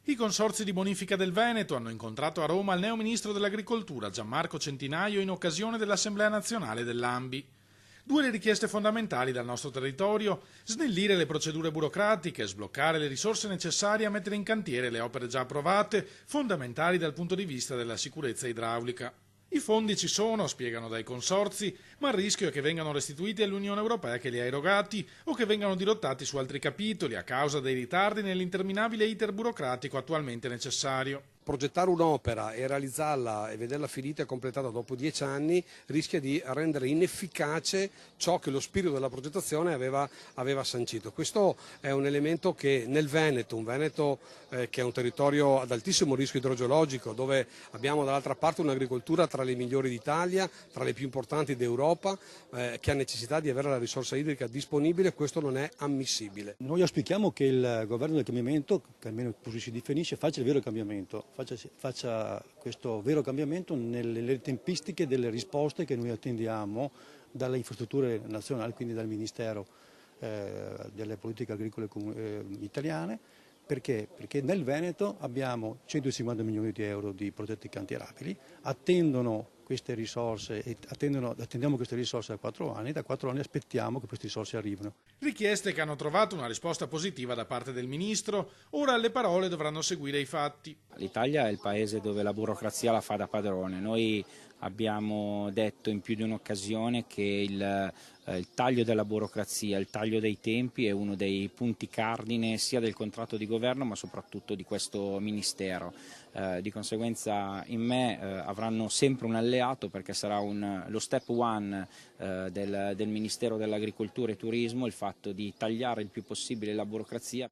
I consorzi di bonifica del Veneto hanno incontrato a Roma il neo ministro dell'Agricoltura Gianmarco Centinaio in occasione dell'Assemblea nazionale dell'ANBI. Due le richieste fondamentali dal nostro territorio: snellire le procedure burocratiche, sbloccare le risorse necessarie a mettere in cantiere le opere già approvate, fondamentali dal punto di vista della sicurezza idraulica. I fondi ci sono, spiegano dai consorzi, ma il rischio è che vengano restituiti all'Unione Europea che li ha erogati o che vengano dirottati su altri capitoli a causa dei ritardi nell'interminabile iter burocratico attualmente necessario. Progettare un'opera e realizzarla e vederla finita e completata dopo 10 anni rischia di rendere inefficace ciò che lo spirito della progettazione aveva sancito. Questo è un elemento che nel Veneto, un Veneto che è un territorio ad altissimo rischio idrogeologico, dove abbiamo dall'altra parte un'agricoltura tra le migliori d'Italia, tra le più importanti d'Europa, che ha necessità di avere la risorsa idrica disponibile, questo non è ammissibile. Noi auspichiamo che il governo del cambiamento, che almeno così si definisce, faccia il vero cambiamento. Faccia questo vero cambiamento nelle tempistiche delle risposte che noi attendiamo dalle infrastrutture nazionali, quindi dal Ministero delle politiche agricole italiane. Perché? Perché nel Veneto abbiamo 150 milioni di euro di progetti cantierabili, attendiamo queste risorse da 4 anni, da 4 anni aspettiamo che queste risorse arrivino. Richieste che hanno trovato una risposta positiva da parte del Ministro, ora alle parole dovranno seguire i fatti. L'Italia è il paese dove la burocrazia la fa da padrone. Noi abbiamo detto in più di un'occasione che il taglio della burocrazia, il taglio dei tempi è uno dei punti cardine sia del contratto di governo ma soprattutto di questo Ministero. Di conseguenza in me avranno sempre un alleato, perché sarà lo step one del Ministero dell'Agricoltura e Turismo il fatto di tagliare il più possibile la burocrazia.